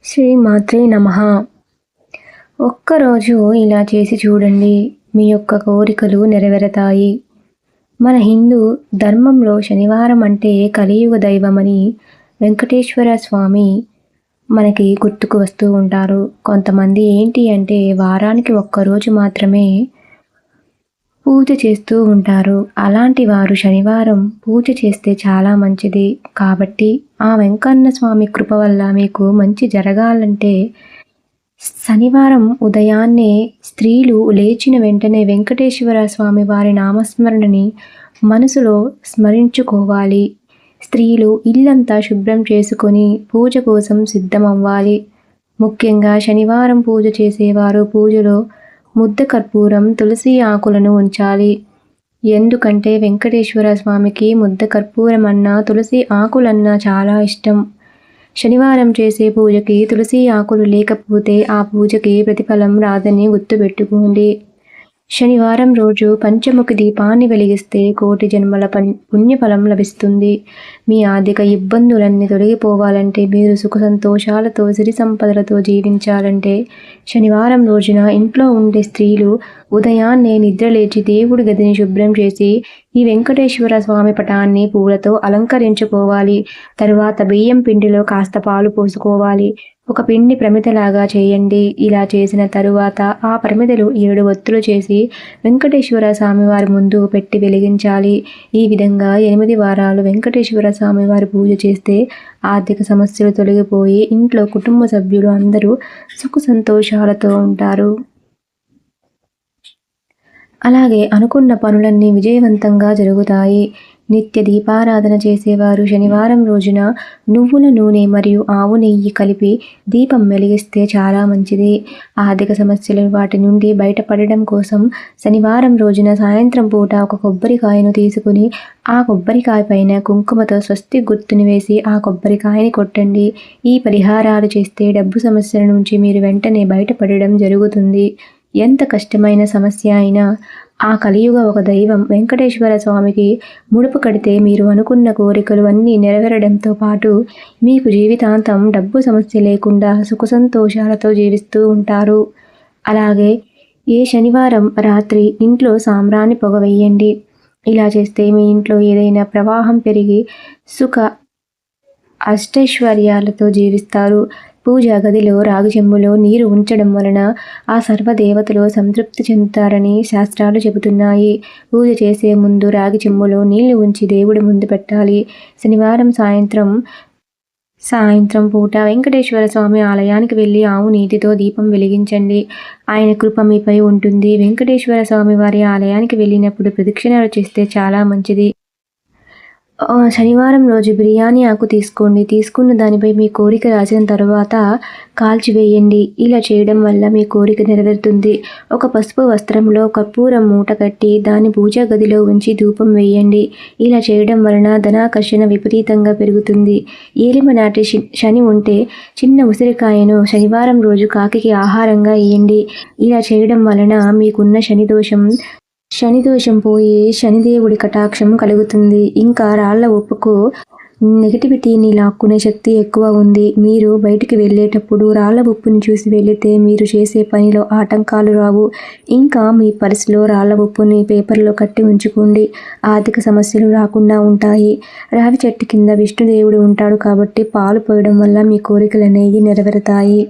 శ్రీ మాత్రే నమః. ఒక్కరోజు ఇలా చేసి చూడండి, మీ యొక్క కోరికలు నెరవేరతాయి. మన హిందూ ధర్మంలో శనివారం అంటే కలియుగ దైవమని వెంకటేశ్వర స్వామి మనకి గుర్తుకు వస్తూ ఉంటారు. కొంతమంది ఏంటి అంటే వారానికి ఒక్కరోజు మాత్రమే పూజ చేస్తూ ఉంటారు. అలాంటి వారు శనివారం పూజ చేస్తే చాలా మంచిది. కాబట్టి ఆ వెంకన్న స్వామి కృప వల్ల మీకు మంచి జరగాలంటే శనివారం ఉదయాన్నే స్త్రీలు లేచిన వెంటనే వెంకటేశ్వర స్వామి వారి నామస్మరణని మనసులో స్మరించుకోవాలి. స్త్రీలు ఇల్లంతా శుభ్రం చేసుకొని పూజ కోసం సిద్ధమవ్వాలి. ముఖ్యంగా శనివారం పూజ చేసేవారు పూజలో ముద్ద కర్పూరం, తులసి ఆకులను ఉంచాలి. ఎందుకంటే వెంకటేశ్వర స్వామికి ముద్ద కర్పూరం అన్నా, తులసి ఆకులన్నా చాలా ఇష్టం. శనివారం చేసే పూజకి తులసి ఆకులు లేకపోతే ఆ పూజకి ప్రతిఫలం రాదని గుర్తుపెట్టుకోండి. శనివారం రోజు పంచముఖి దీపాన్ని వెలిగిస్తే కోటి జన్మల పుణ్యఫలం లభిస్తుంది. మీ ఆర్థిక ఇబ్బందులన్నీ తొలగిపోవాలంటే, మీరు సుఖ సంతోషాలతో సిరి సంపదలతో జీవించాలంటే శనివారం రోజున ఇంట్లో ఉండే స్త్రీలు ఉదయాన్నే నిద్రలేచి దేవుడి గదిని శుభ్రం చేసి ఈ వెంకటేశ్వర స్వామి పటాన్ని పూలతో అలంకరించుకోవాలి. తరువాత బియ్యం పిండిలో కాస్త పాలు పోసుకోవాలి. ఒక పిండి ప్రమిదలాగా చేయండి. ఇలా చేసిన తరువాత ఆ ప్రమిదలు 7 ఒత్తులు చేసి వెంకటేశ్వర స్వామి వారి ముందు పెట్టి వెలిగించాలి. ఈ విధంగా 8 వారాలు వెంకటేశ్వర స్వామి వారి పూజ చేస్తే ఆర్థిక సమస్యలు తొలగిపోయి ఇంట్లో కుటుంబ సభ్యులు అందరూ సుఖ సంతోషాలతో ఉంటారు. అలాగే అనుకున్న పనులన్నీ విజయవంతంగా జరుగుతాయి. నిత్య దీపారాధన చేసేవారు శనివారం రోజున నువ్వుల నూనె మరియు ఆవు నెయ్యి కలిపి దీపం వెలిగిస్తే చాలా మంచిది. ఆర్థిక సమస్యలు వాటి నుండి బయటపడడం కోసం శనివారం రోజున సాయంత్రం పూట ఒక కొబ్బరికాయను తీసుకుని ఆ కొబ్బరికాయ పైన కుంకుమతో స్వస్తి గుర్తుని వేసి ఆ కొబ్బరికాయని కొట్టండి. ఈ పరిహారాలు చేస్తే డబ్బు సమస్యల నుంచి మీరు వెంటనే బయటపడడం జరుగుతుంది. ఎంత కష్టమైన సమస్య అయినా ఆ కలియుగ ఒక దైవం వెంకటేశ్వర స్వామికి ముడుపు కడితే మీరు అనుకున్న కోరికలు అన్నీ నెరవేరడంతో పాటు మీకు జీవితాంతం డబ్బు సమస్య లేకుండా సుఖ సంతోషాలతో జీవిస్తూ ఉంటారు. అలాగే ఏ శనివారం రాత్రి ఇంట్లో సాంబ్రాణి పొగ వేయండి. ఇలా చేస్తే మీ ఇంట్లో ఏదైనా ప్రవాహం పెరిగి సుఖ అష్టైశ్వర్యాలతో జీవిస్తారు. పూజా గదిలో రాగి చెంబులో నీరు ఉంచడం వలన ఆ సర్వదేవతలు సంతృప్తి చెందుతారని శాస్త్రాలు చెబుతున్నాయి. పూజ చేసే ముందు రాగి చెంబులో నీళ్లు ఉంచి దేవుడి ముందు పెట్టాలి. శనివారం సాయంత్రం పూట వెంకటేశ్వర స్వామి ఆలయానికి వెళ్ళి ఆవు నీతితో దీపం వెలిగించండి. ఆయన కృప మీపై ఉంటుంది. వెంకటేశ్వర స్వామి వారి ఆలయానికి వెళ్ళినప్పుడు ప్రదక్షిణలు చేస్తే చాలా మంచిది. శనివారం రోజు బిర్యానీ ఆకు తీసుకోండి. తీసుకున్న దానిపై మీ కోరిక రాసిన తర్వాత కాల్చివేయండి. ఇలా చేయడం వల్ల మీ కోరిక నెరవేరుతుంది. ఒక పసుపు వస్త్రంలో కర్పూరం మూట కట్టి దాన్ని పూజా గదిలో ఉంచి ధూపం వేయండి. ఇలా చేయడం వలన ధనాకర్షణ విపరీతంగా పెరుగుతుంది. ఏలిమ నాటి శని ఉంటే చిన్న ఉసిరికాయను శనివారం రోజు కాకికి ఆహారంగా ఇయ్యండి. ఇలా చేయడం వలన మీకున్న శనిదోషం పోయి శనిదేవుడి కటాక్షం కలుగుతుంది. ఇంకా రాళ్ల ఉప్పుకు నెగిటివిటీని లాక్కునే శక్తి ఎక్కువ ఉంది. మీరు బయటికి వెళ్ళేటప్పుడు రాళ్ల ఉప్పుని చూసి వెళితే మీరు చేసే పనిలో ఆటంకాలు రావు. ఇంకా మీ పర్సులో రాళ్ల ఉప్పుని పేపర్లో కట్టి ఉంచుకోండి. ఆర్థిక సమస్యలు రాకుండా ఉంటాయి. రావి చెట్టు కింద విష్ణుదేవుడు ఉంటాడు కాబట్టి పాలు పోయడం వల్ల మీ కోరికలు అనేవి నెరవేరుతాయి.